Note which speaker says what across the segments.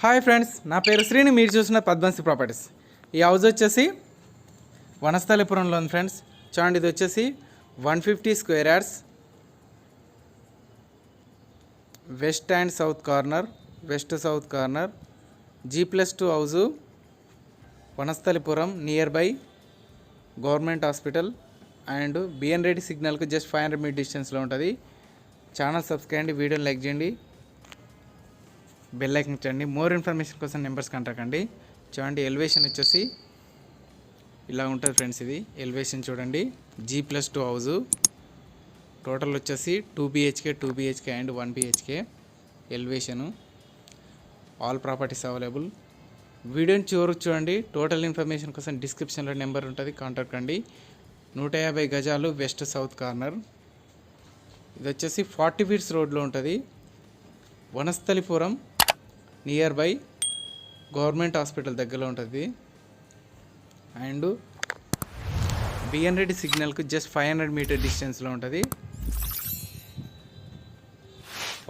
Speaker 1: Hi friends, నా పేరు శ్రీని. మీరు చూసిన పద్మశ్రీ ప్రాపర్టీస్. ఈ హౌస్ వచ్చేసి వనస్థలిపురంలో ఉంది ఫ్రెండ్స్. చూడండి, ఇది వచ్చేసి 150 square yards, west and south corner, west south corner, G+2 house, Vanasthalipuram, near by government hospital and B N Reddy సిగ్నల్కి జస్ట్ 500 మీటర్ డిస్టెన్స్లో ఉంటుంది. ఛానల్ సబ్స్క్రైబ్ చేయండి, వీడియోని లైక్ చేయండి, బెల్ ఐకాన్ ఇచ్చండి. మోర్ ఇన్ఫర్మేషన్ కోసం నెంబర్స్ కాంటాక్ట్ అండి. చూడండి, ఎలివేషన్ వచ్చేసి ఇలా ఉంటుంది ఫ్రెండ్స్. ఇది ఎలివేషన్ చూడండి. G+2 హౌజు, టోటల్ వచ్చేసి 2 BHK and 1 BHK elevation. All properties available. వీడియోని చివరికి చూడండి. టోటల్ ఇన్ఫర్మేషన్ కోసం డిస్క్రిప్షన్లో నెంబర్ ఉంటుంది, కాంటాక్ట్ అండి. 150 గజాలు, వెస్ట్ సౌత్ కార్నర్. ఇది వచ్చేసి 40 ఫీట్స్ రోడ్లో ఉంటుంది. Vanasthalipuram, near by government hospital దగ్గరలో ఉంటుంది అండ్ బిఎన్ రెడ్డి సిగ్నల్కి జస్ట్ 500 మీటర్ డిస్టెన్స్లో ఉంటుంది.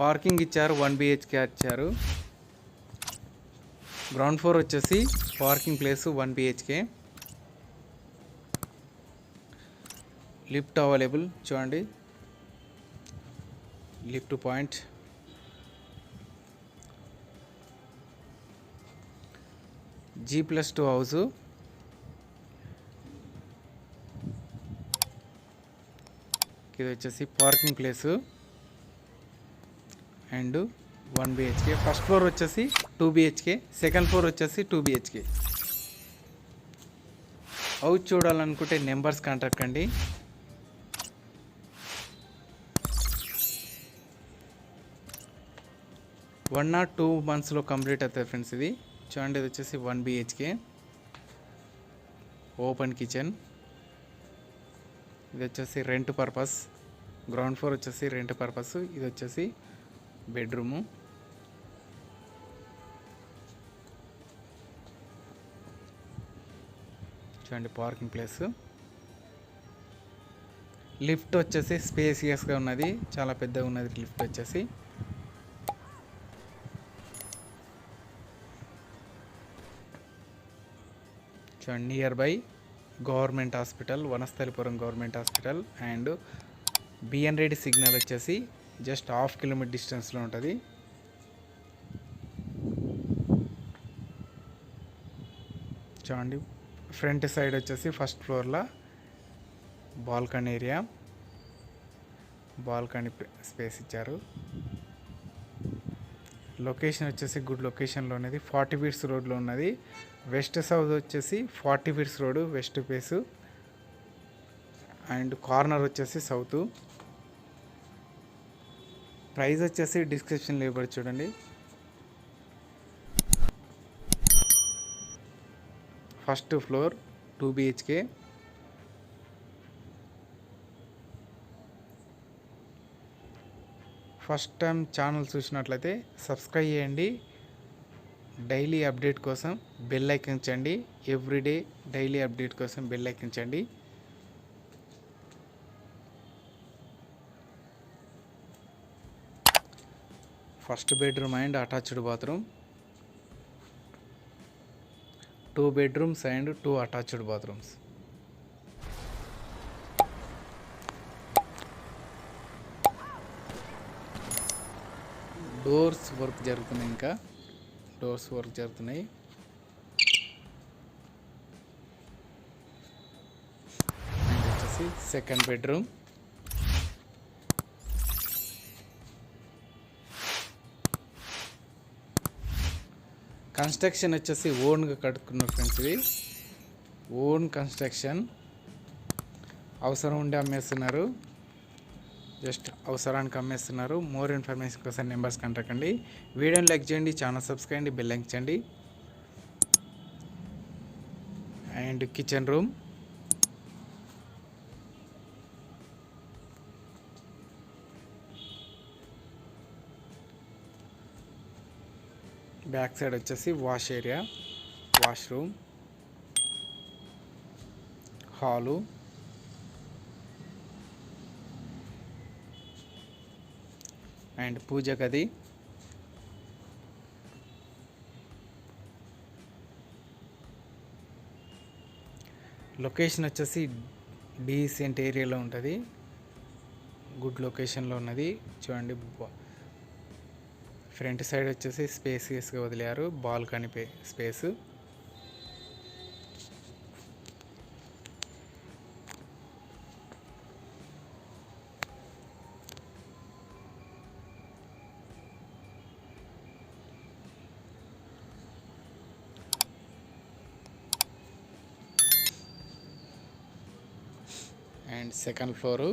Speaker 1: పార్కింగ్ ఇచ్చారు, 1 BHK ఇచ్చారు. గ్రౌండ్ ఫ్లోర్ వచ్చేసి parking place 1 BHK. Lift available. చూడండి, లిఫ్ట్ పాయింట్. G+2 హౌజు, ఇది వచ్చేసి parking place and 1 BHK. First floor వచ్చేసి 2 BHK, సెకండ్ ఫ్లోర్ వచ్చేసి 2 BHK. హౌస్ చూడాలనుకుంటే నెంబర్స్ కాంటాక్ట్ అండి. వన్ ఆర్ 2 మంత్స్లో కంప్లీట్ అవుతుంది ఫ్రెండ్స్. ఇది చూడండి, ఇది వచ్చేసి 1 BHK ఓపెన్ కిచెన్. ఇది వచ్చేసి రెంట్ పర్పస్. గ్రౌండ్ ఫ్లోర్ వచ్చేసి రెంట్ పర్పస్. ఇది వచ్చేసి బెడ్రూము. చూడండి, పార్కింగ్ ప్లేస్. లిఫ్ట్ వచ్చేసి స్పేసియస్గా ఉన్నది, చాలా పెద్దగా ఉన్నది లిఫ్ట్ వచ్చేసి. చూడండి, near by government hospital, Vanasthalipuram government hospital and B N Reddy signal వచ్చేసి జస్ట్ 1/2 కిలోమీటర్ డిస్టెన్స్లో ఉంటుంది. చూడండి, ఫ్రంట్ సైడ్ వచ్చేసి ఫస్ట్ ఫ్లోర్లో బాల్కనీ ఏరియా, బాల్కనీ స్పేస్ ఇచ్చారు. లొకేషన్ వచ్చేసి గుడ్ లొకేషన్లో ఉన్నది. 40 ఫీట్స్ రోడ్లో ఉన్నది. వెస్ట్ సౌత్ వచ్చేసి 40 feets road west face and corner వచ్చేసి సౌత్. ప్రైస్ వచ్చేసి డిస్క్రిప్షన్లో ఇవ్వబడి చూడండి. First floor 2 BHK. First time channel చూసినట్లయితే సబ్స్క్రైబ్ చేయండి. డైలీ అప్డేట్ కోసం బెల్ ఐకాన్ ఇచ్చండి. ఎవ్రీడే డైలీ అప్డేట్ కోసం బెల్ ఐకాన్ ఇచ్చండి. First bedroom and attached bathroom, 2 bedrooms and 2 attached bathrooms. Doors work జరుగుతున్నాయి, ఇంకా డోర్స్ వర్క్ జరుగుతున్నాయి. అండ్ వచ్చేసి సెకండ్ బెడ్రూమ్. కన్స్ట్రక్షన్ వచ్చేసి ఓన్గా కట్టుకున్నారు ఫ్రెండ్స్. ఇది ఓన్ కన్స్ట్రక్షన్, అవసరం ఉండి అమ్మేస్తున్నారు. జస్ట్ అవసరానికి అమ్మేస్తున్నారు. మోర్ ఇన్ఫర్మేషన్ కోసం నెంబర్స్ కాంటాక్ట్ అండి. వీడియోని లైక్ చేయండి, ఛానల్ సబ్స్క్రైబ్ చేయండి, బెల్ ఐకాన్ ఇచ్చండి. And kitchen room, back side వచ్చేసి wash area, washroom, hall, and puja గది. లొకేషన్ వచ్చేసి డీసెంట్ ఏరియాలో ఉంటుంది, గుడ్ లొకేషన్లో ఉన్నది. చూడండి ఫ్రంట్ సైడ్ వచ్చేసి స్పేసియస్గా వదిలేరు, balcony space. And second floor.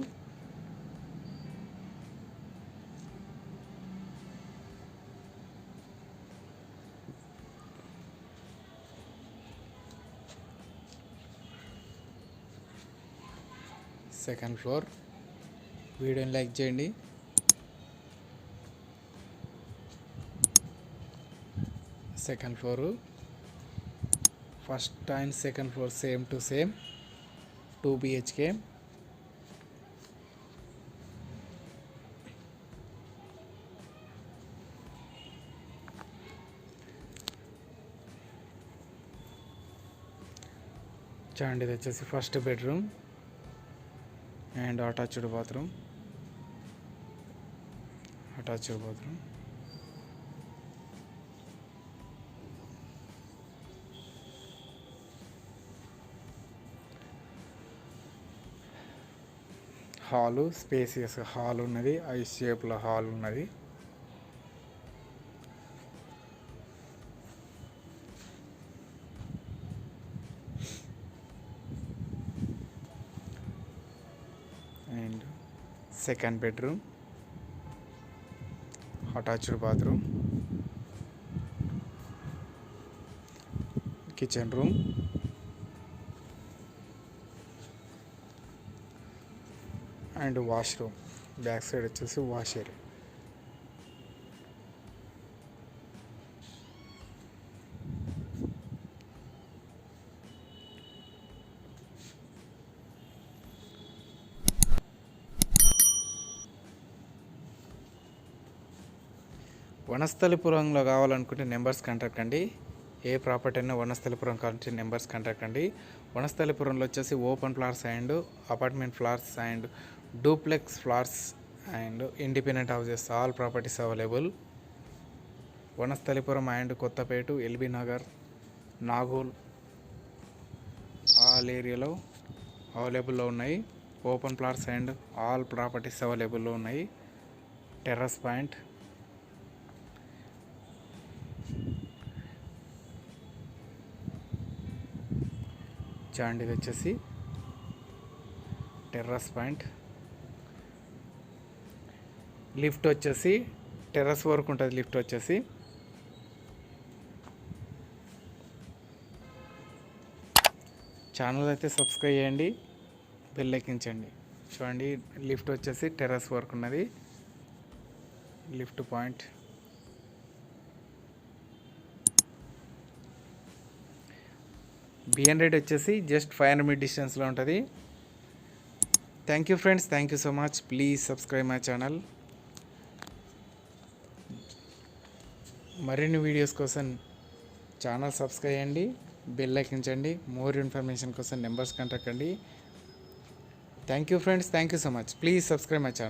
Speaker 1: Second floor. వీడియోని లైక్ చేయండి. Second floor, first and second floor same to same, 2 BHK. చూడండి ఇది వచ్చేసి first bedroom and attached bathroom. Hall, spacious hall ఉన్నది, ఐ షేప్లో హాల్ ఉన్నది. And second bedroom, attached bathroom, kitchen room, and washroom. Back side వచ్చేసి wash area. వనస్థలిపురంలో కావాలనుకుంటే numbers contact అండి. ఏ ప్రాపర్టీ అయినా వనస్థలిపురం కావాలంటే నెంబర్స్ కాంటాక్ట్ అండి. వనస్థలిపురంలో వచ్చేసి open flats and apartment flats and duplex flats and independent houses, all properties available. Vanasthalipuram and Kothapet, LB Nagar, Nagole, all ఏరియాలో అవైలబుల్లో ఉన్నాయి. Open flats and all properties అవైలబుల్లో ఉన్నాయి. Terrace point. చూడండి ఇది వచ్చేసి టెర్రస్ పాయింట్. లిఫ్ట్ వచ్చేసి టెర్రస్ వరకు ఉంటుంది. లిఫ్ట్ వచ్చేసి ఛానల్ అయితే సబ్స్క్రైబ్ చేయండి, బెల్ ఎక్కించండి. చూడండి లిఫ్ట్ వచ్చేసి టెర్రస్ వరకు ఉన్నది. Lift point. బిఎన్ రేట్ వచ్చేసి జస్ట్ 500 మీటర్ డిస్టెన్స్లో ఉంటుంది. Thank you friends, thank you so much. Please subscribe my channel. మరిన్ని వీడియోస్ కోసం ఛానల్ సబ్స్క్రైబ్ చేయండి, బెల్ ఎక్కించండి. మోర్ ఇన్ఫర్మేషన్ కోసం నెంబర్స్ కాంటాక్ట్ అండి. Thank you friends, thank you so much. Please subscribe my channel.